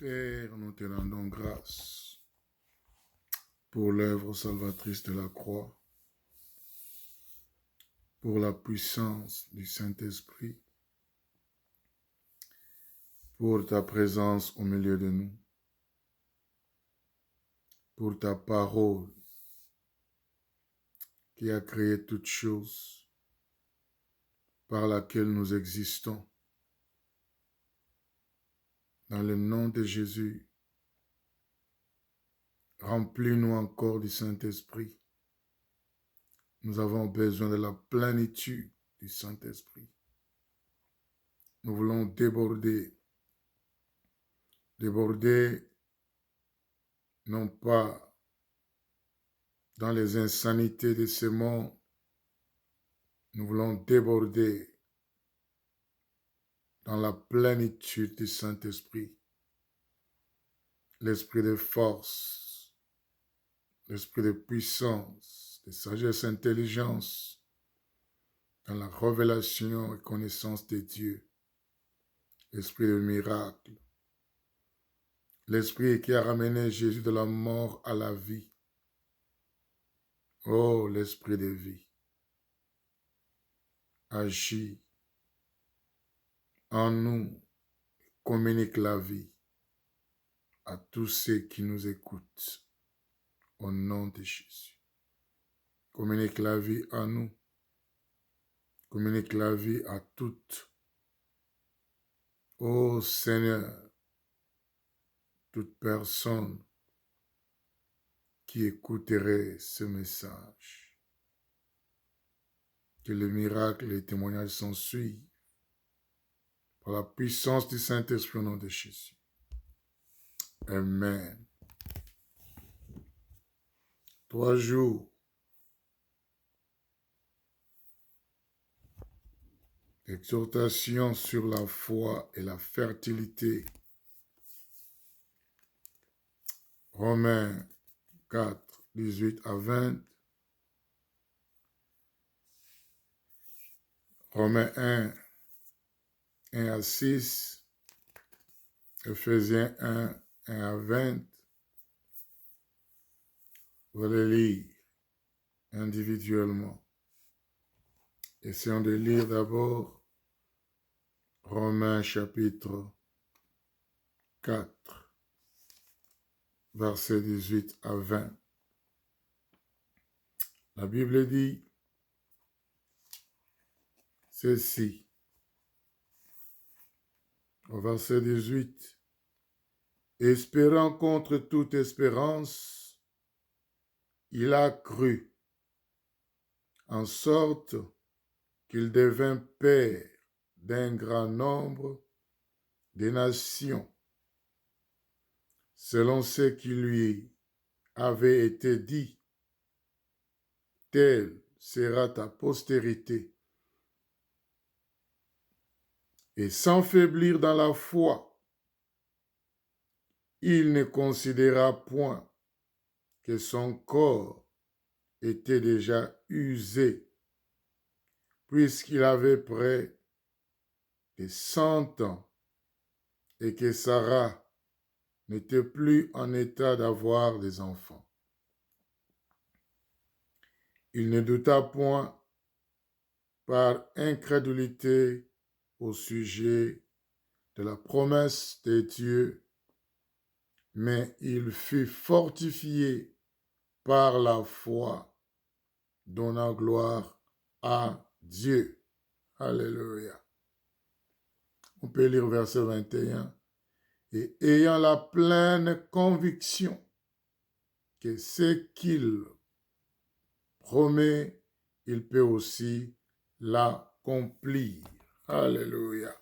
Père, nous te rendons grâce pour l'œuvre salvatrice de la croix, pour la puissance du Saint-Esprit, pour ta présence au milieu de nous, pour ta parole qui a créé toutes choses, par laquelle nous existons. Dans le nom de Jésus, remplis-nous encore du Saint-Esprit. Nous avons besoin de la plénitude du Saint-Esprit. Nous voulons déborder non pas dans les insanités de ce monde, nous voulons déborder dans la plénitude du Saint-Esprit, l'esprit de force, l'esprit de puissance, de sagesse, intelligence, dans la révélation et connaissance de Dieu, l'esprit de miracle, l'esprit qui a ramené Jésus de la mort à la vie. Oh, l'esprit de vie, agis en nous, communique la vie à tous ceux qui nous écoutent, au nom de Jésus. Communique la vie à nous, communique la vie à toutes. Ô Seigneur, toute personne qui écouterait ce message, que le miracle et les témoignages s'en suivent par la puissance du Saint-Esprit au nom de Jésus. Amen. 3 jours d'exhortation sur la foi et la fertilité. Romains 4, 18 à 20. Romains 1, 1 à 6. Ephésiens 1, 1 à 20. Vous allez lire individuellement. Essayons de lire d'abord Romains chapitre 4, versets 18 à 20. La Bible dit ceci, au verset 18, « Espérant contre toute espérance, il a cru, en sorte qu'il devint père d'un grand nombre de nations, selon ce qui lui avait été dit, telle sera ta postérité. Et sans faiblir dans la foi, il ne considéra point que son corps était déjà usé, puisqu'il avait près de 100 ans, et que Sarah n'était plus en état d'avoir des enfants. Il ne douta point par incrédulité au sujet de la promesse de Dieu, mais il fut fortifié par la foi, donnant gloire à Dieu. Alléluia. On peut lire verset 21. Et ayant la pleine conviction que ce qu'il promet, il peut aussi l'accomplir. Alléluia.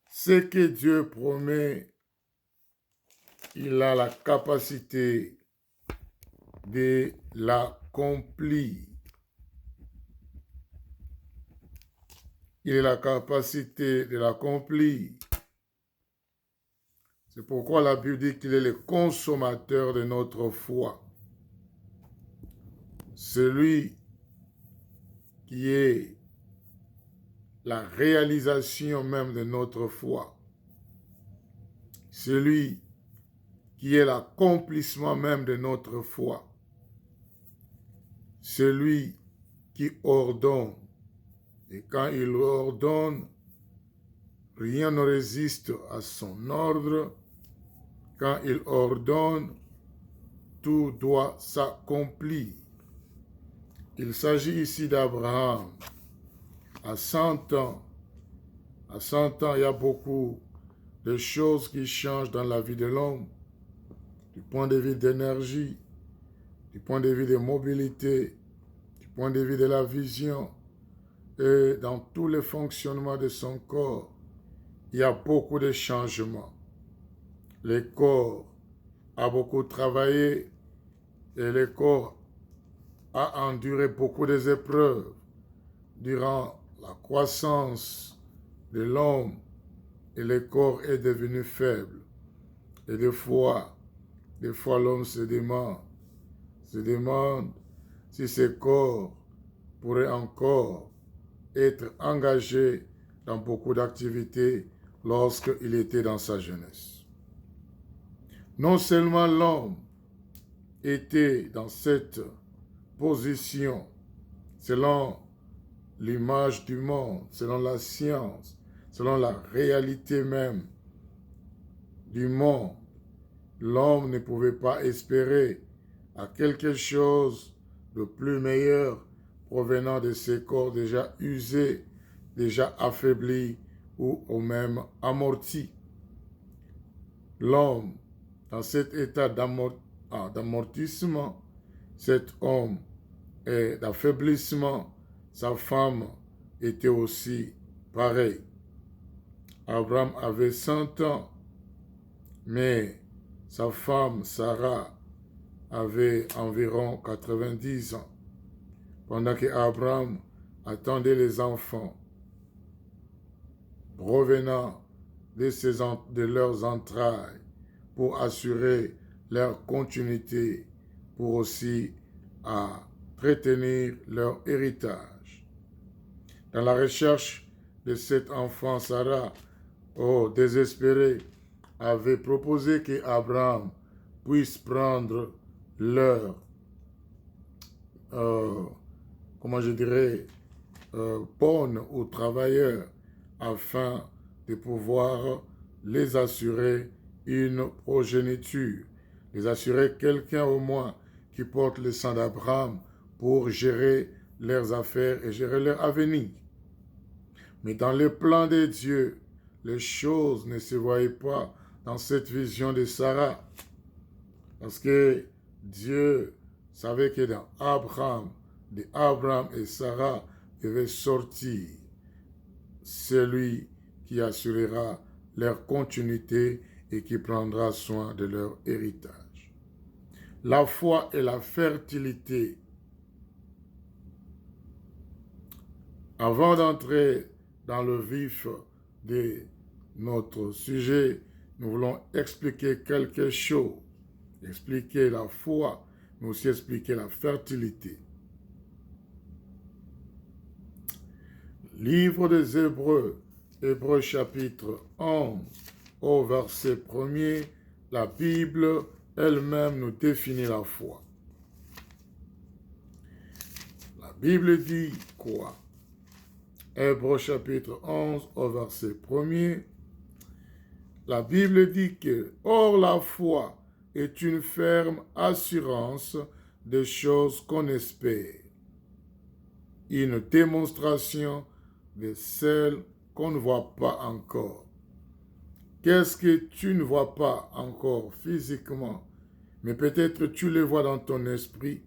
Ce que Dieu promet, il a la capacité de l'accomplir. Il a la capacité de l'accomplir. C'est pourquoi la Bible dit qu'il est le consommateur de notre foi. Celui qui est la réalisation même de notre foi. celui qui est l'accomplissement même de notre foi, celui qui ordonne. Et quand il ordonne, rien ne résiste à son ordre. Quand il ordonne, tout doit s'accomplir. Il s'agit ici d'Abraham. À 100 ans, à 100 ans, il y a beaucoup de choses qui changent dans la vie de l'homme, du point de vue d'énergie, du point de vue de mobilité, du point de vue de la vision, et dans tous les fonctionnements de son corps, il y a beaucoup de changements. Le corps a beaucoup travaillé et le corps a enduré beaucoup d'épreuves durant la croissance de l'homme et le corps est devenu faible. Et des fois l'homme se demande si ce corps pourrait encore être engagé dans beaucoup d'activités lorsqu'il était dans sa jeunesse. Non seulement l'homme était dans cette position selon l'image du monde, selon la science, selon la réalité même du monde, l'homme ne pouvait pas espérer à quelque chose de plus meilleur provenant de ces corps déjà usés, déjà affaiblis ou même amortis. L'homme, dans cet état d'amortissement, cet homme et d'affaiblissement, sa femme était aussi pareil. Abraham avait 100 ans, mais sa femme Sarah avait environ 90 ans. Pendant que Abraham attendait les enfants provenant de leurs entrailles pour assurer leur continuité, pour aussi retenir leur héritage. Dans la recherche de cet enfant, Sarah, désespérée, avait proposé qu'Abraham puisse prendre leur, bonne ou travailleurs afin de pouvoir les assurer une progéniture, les assurer quelqu'un au moins qui porte le sang d'Abraham pour gérer leurs affaires et gérer leur avenir. Mais dans le plan de Dieu, les choses ne se voyaient pas dans cette vision de Sarah. Parce que Dieu savait que dans Abraham et Sarah devait sortir celui qui assurera leur continuité et qui prendra soin de leur héritage. La foi et la fertilité. Avant d'entrer dans le vif de notre sujet, nous voulons expliquer quelque chose. Expliquer la foi, mais aussi expliquer la fertilité. Livre des Hébreux, Hébreux chapitre 11, au verset 1er, la Bible elle-même nous définit la foi. La Bible dit quoi? Hébreux chapitre 11, au verset 1er, la Bible dit que « Or la foi est une ferme assurance des choses qu'on espère, une démonstration de celles qu'on ne voit pas encore. » Qu'est-ce que tu ne vois pas encore physiquement, mais peut-être tu le vois dans ton esprit,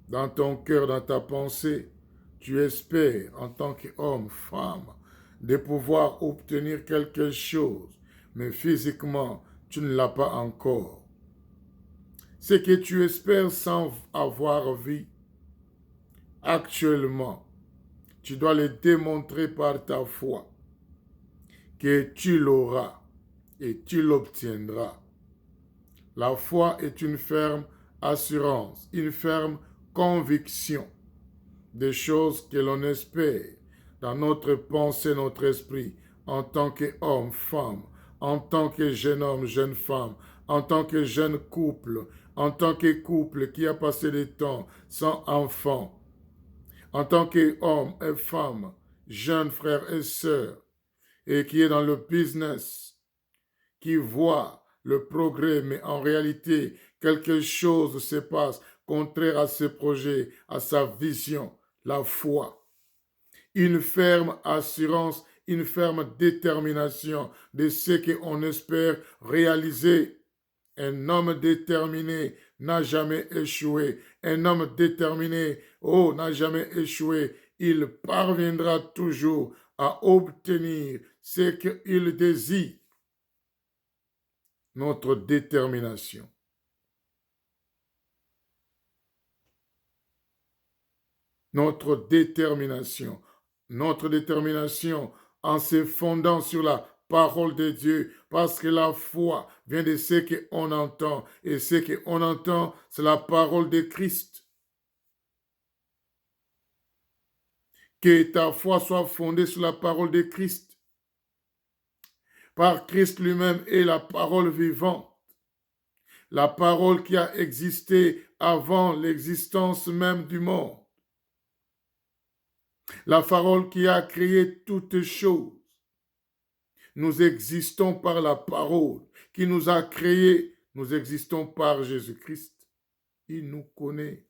dans ton cœur, dans ta pensée. Tu espères en tant qu'homme, femme, de pouvoir obtenir quelque chose, mais physiquement, tu ne l'as pas encore. Ce que tu espères sans avoir vu actuellement, tu dois le démontrer par ta foi, que tu l'auras et tu l'obtiendras. La foi est une ferme assurance, une ferme conviction des choses que l'on espère dans notre pensée, notre esprit, en tant qu'homme, femme, en tant que jeune homme, jeune femme, en tant que jeune couple, en tant que couple qui a passé du temps sans enfant, en tant qu'homme et femme, jeunes frères et sœurs, et qui est dans le business, qui voit le progrès, mais en réalité, quelque chose se passe contraire à ce projet, à sa vision, la foi. Une ferme assurance, une ferme détermination de ce qu'on espère réaliser. Un homme déterminé n'a jamais échoué. Un homme déterminé, n'a jamais échoué. Il parviendra toujours à obtenir ce qu'il désire. Notre détermination. Notre détermination. Notre détermination en se fondant sur la parole de Dieu, parce que la foi vient de ce qu'on entend, et ce qu'on entend, c'est la parole de Christ. Que ta foi soit fondée sur la parole de Christ. Par Christ lui-même est la parole vivante. La parole qui a existé avant l'existence même du monde. La parole qui a créé toutes choses. Nous existons par la parole qui nous a créés. Nous existons par Jésus-Christ. Il nous connaît.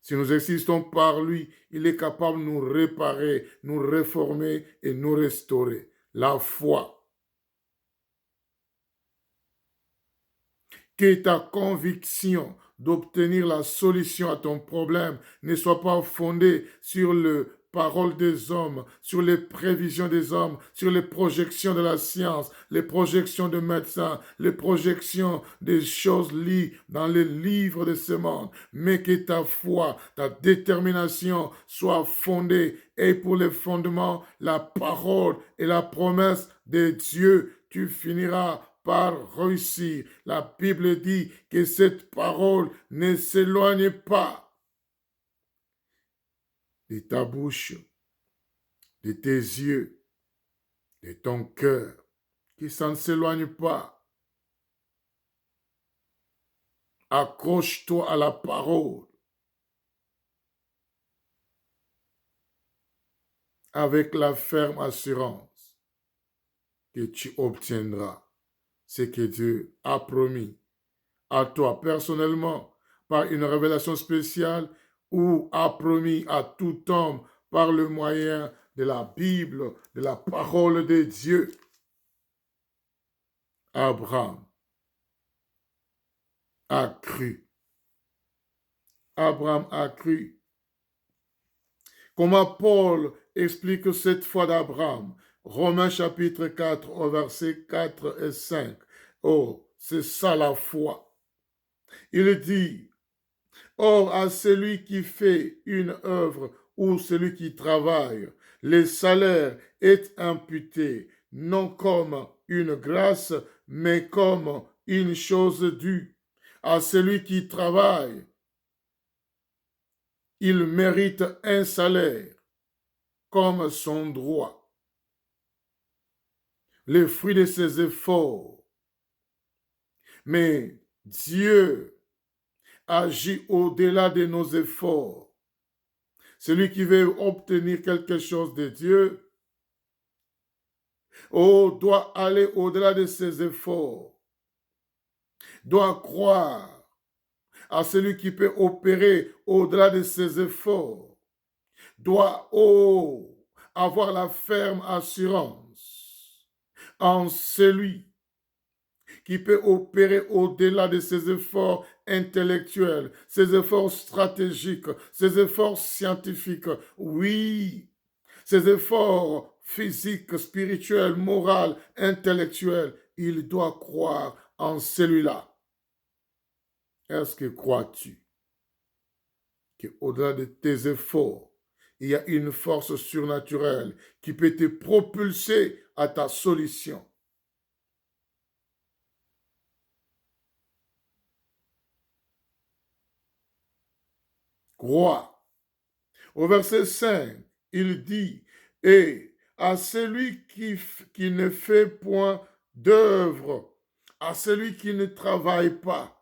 Si nous existons par lui, il est capable de nous réparer, nous réformer et nous restaurer. La foi. Que ta conviction d'obtenir la solution à ton problème ne soit pas fondée sur le parole des hommes, sur les prévisions des hommes, sur les projections de la science, les projections de médecins, les projections des choses liées dans les livres de ce monde, mais que ta foi, ta détermination soit fondée et pour les fondements, la parole et la promesse de Dieu, tu finiras par réussir. La Bible dit que cette parole ne s'éloigne pas de ta bouche, de tes yeux, de ton cœur, que ça ne s'éloigne pas. Accroche-toi à la parole avec la ferme assurance que tu obtiendras ce que Dieu a promis à toi personnellement par une révélation spéciale ou a promis à tout homme par le moyen de la Bible, de la parole de Dieu. Abraham a cru. Abraham a cru. Comment Paul explique cette foi d'Abraham? Romains chapitre 4 au verset 4 et 5. Oh, c'est ça la foi. Il dit, or à celui qui fait une œuvre ou celui qui travaille, le salaire est imputé, non comme une grâce, mais comme une chose due. À celui qui travaille, il mérite un salaire comme son droit. Le fruit de ses efforts. Mais Dieu agit au-delà de nos efforts. Celui qui veut obtenir quelque chose de Dieu, doit aller au-delà de ses efforts. Doit croire à celui qui peut opérer au-delà de ses efforts. Doit, avoir la ferme assurance en celui qui peut opérer au-delà de ses efforts intellectuels, ses efforts stratégiques, ses efforts scientifiques. Oui, ses efforts physiques, spirituels, moraux, intellectuels. Il doit croire en celui-là. Est-ce que crois-tu qu'au-delà de tes efforts, il y a une force surnaturelle qui peut te propulser à ta solution? Crois. Au verset 5, il dit, et à celui qui ne fait point d'œuvre, à celui qui ne travaille pas.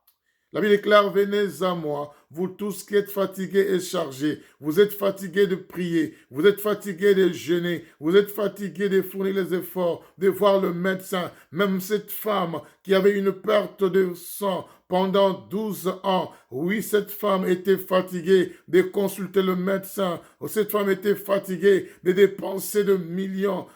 La Bible déclare, venez à moi, vous tous qui êtes fatigués et chargés. Vous êtes fatigués de prier, vous êtes fatigués de jeûner, vous êtes fatigués de fournir les efforts, de voir le médecin. Même cette femme qui avait une perte de sang pendant 12 ans, oui, cette femme était fatiguée de consulter le médecin. Cette femme était fatiguée de dépenser de millions,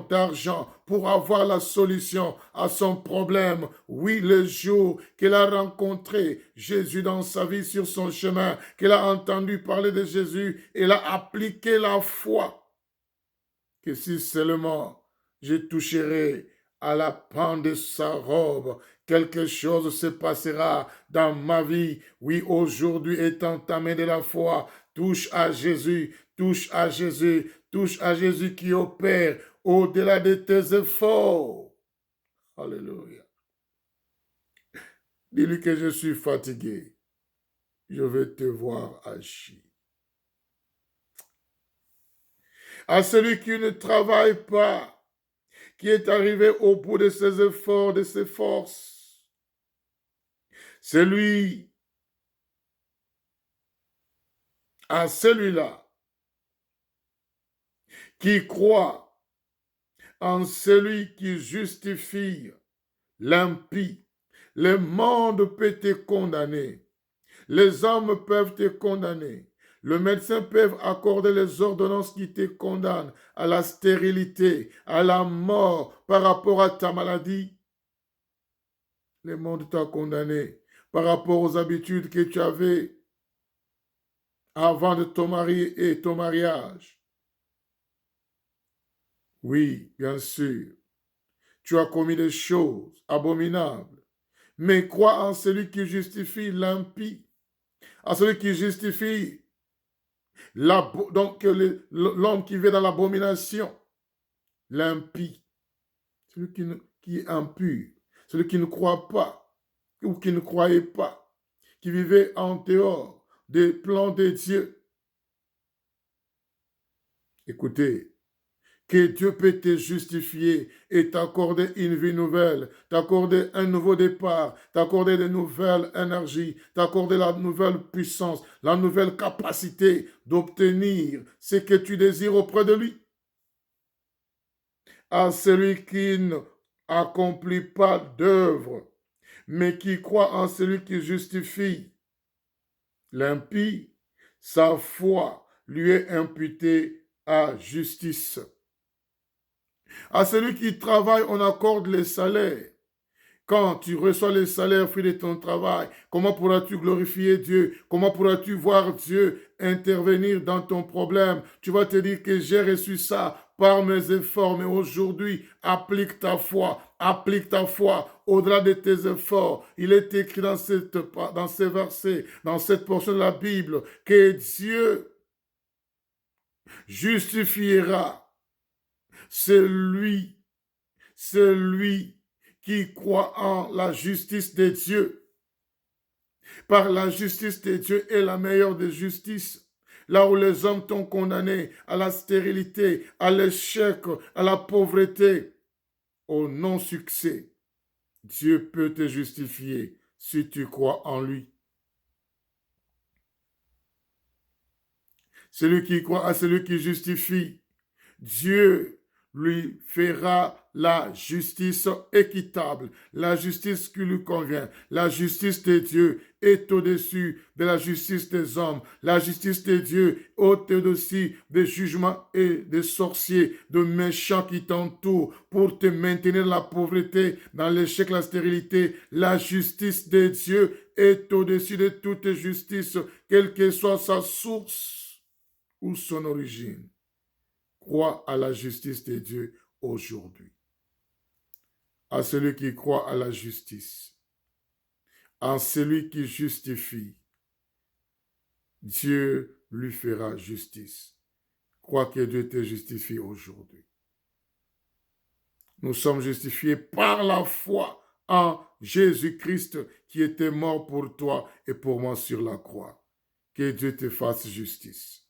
d'argent pour avoir la solution à son problème. Oui, le jour qu'elle a rencontré Jésus dans sa vie sur son chemin, qu'elle a entendu parler de Jésus, elle a appliqué la foi. Que si seulement je toucherai à la pente de sa robe, quelque chose se passera dans ma vie. Oui, aujourd'hui est entamé de la foi. Touche à Jésus, touche à Jésus, touche à Jésus qui opère au-delà de tes efforts. Alléluia. Dis-lui que je suis fatigué. Je veux te voir agir. À celui qui ne travaille pas, qui est arrivé au bout de ses efforts, de ses forces, celui, à celui-là, qui croit en celui qui justifie l'impie. Le monde peut te condamner. Les hommes peuvent te condamner. Le médecin peut accorder les ordonnances qui te condamnent à la stérilité, à la mort par rapport à ta maladie. Le monde t'a condamné par rapport aux habitudes que tu avais avant de ton mari et ton mariage. Oui, bien sûr, tu as commis des choses abominables, mais crois en celui qui justifie l'impie, en celui qui justifie donc l'homme qui vit dans l'abomination, l'impie, celui qui est impur, celui qui ne croit pas ou qui ne croyait pas, qui vivait en dehors des plans de Dieu. Écoutez, que Dieu peut te justifier et t'accorder une vie nouvelle, t'accorder un nouveau départ, t'accorder de nouvelles énergies, t'accorder la nouvelle puissance, la nouvelle capacité d'obtenir ce que tu désires auprès de lui. À celui qui n'accomplit pas d'œuvre, mais qui croit en celui qui justifie l'impie, sa foi lui est imputée à justice. À celui qui travaille, on accorde les salaires. Quand tu reçois les salaires fruit de ton travail, comment pourras-tu glorifier Dieu? Comment pourras-tu voir Dieu intervenir dans ton problème? Tu vas te dire que j'ai reçu ça par mes efforts, mais aujourd'hui, applique ta foi au-delà de tes efforts. Il est écrit dans ces versets, dans cette portion de la Bible, que Dieu justifiera celui qui croit en la justice de Dieu. Par la justice de Dieu est la meilleure des justices. Là où les hommes t'ont condamné à la stérilité, à l'échec, à la pauvreté, au non-succès, Dieu peut te justifier si tu crois en lui. Celui qui croit à celui qui justifie, Dieu lui fera la justice équitable, la justice qui lui convient. La justice de Dieu est au-dessus de la justice des hommes. La justice de Dieu est au-dessus des jugements et des sorciers, de méchants qui t'entourent pour te maintenir dans la pauvreté, dans l'échec, la stérilité. La justice de Dieu est au-dessus de toute justice, quelle que soit sa source ou son origine. Crois à la justice de Dieu aujourd'hui. À celui qui croit à la justice, en celui qui justifie, Dieu lui fera justice. Crois que Dieu te justifie aujourd'hui. Nous sommes justifiés par la foi en Jésus-Christ qui était mort pour toi et pour moi sur la croix. Que Dieu te fasse justice.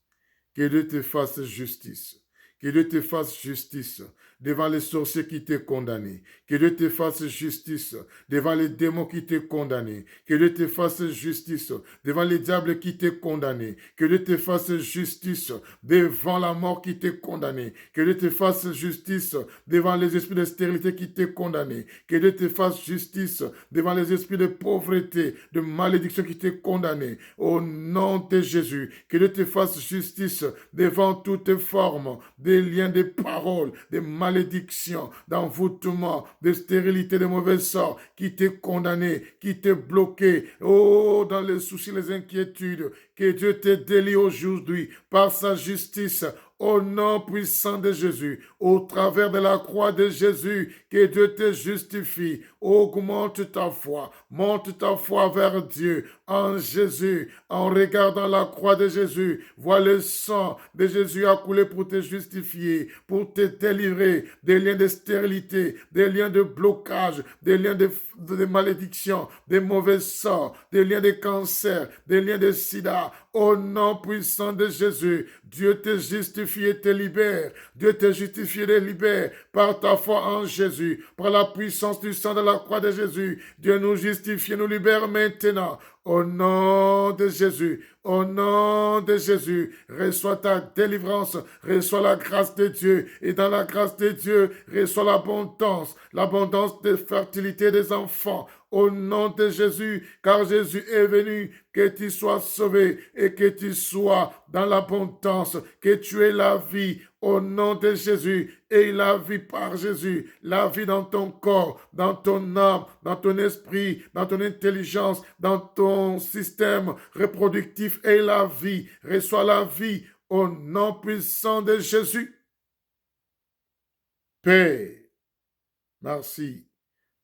Que Dieu te fasse justice. Que Dieu te fasse justice devant les sorciers qui t'ont condamné. Que Dieu te fasse justice devant les démons qui t'ont condamné. Que Dieu te fasse justice devant les diables qui t'ont condamné. Que Dieu te fasse justice devant la mort qui t'ont condamné. Que Dieu te fasse justice devant les esprits de stérilité qui t'ont condamné. Que Dieu te fasse justice devant les esprits de pauvreté, de malédiction qui t'ont condamné. Au nom de Jésus, que Dieu te fasse justice devant toute forme des liens, des paroles, des malédictions, d'envoûtement, de stérilité, de mauvais sorts qui t'est condamné, qui t'est bloqué. Oh, dans les soucis, les inquiétudes, que Dieu te délie aujourd'hui par sa justice. Au nom puissant de Jésus, au travers de la croix de Jésus, que Dieu te justifie. Augmente ta foi, monte ta foi vers Dieu en Jésus, en regardant la croix de Jésus. Vois le sang de Jésus a coulé pour te justifier, pour te délivrer des liens de stérilité, des liens de blocage, des liens de malédiction, des mauvais sorts, des liens de cancer, des liens de sida. Au nom puissant de Jésus, Dieu te justifie et te libère. Dieu te justifie et te libère par ta foi en Jésus, par la puissance du sang de la croix de Jésus. Dieu nous justifie et nous libère maintenant. Au nom de Jésus, au nom de Jésus, reçois ta délivrance, reçois la grâce de Dieu. Et dans la grâce de Dieu, reçois l'abondance de fertilité des enfants. Au nom de Jésus, car Jésus est venu, que tu sois sauvé et que tu sois dans l'abondance, que tu aies la vie au nom de Jésus et la vie par Jésus, la vie dans ton corps, dans ton âme, dans ton esprit, dans ton intelligence, dans ton système reproductif et la vie. Reçois la vie au nom puissant de Jésus. Père, merci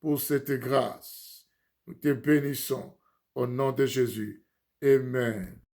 pour cette grâce. Nous te bénissons au nom de Jésus. Amen.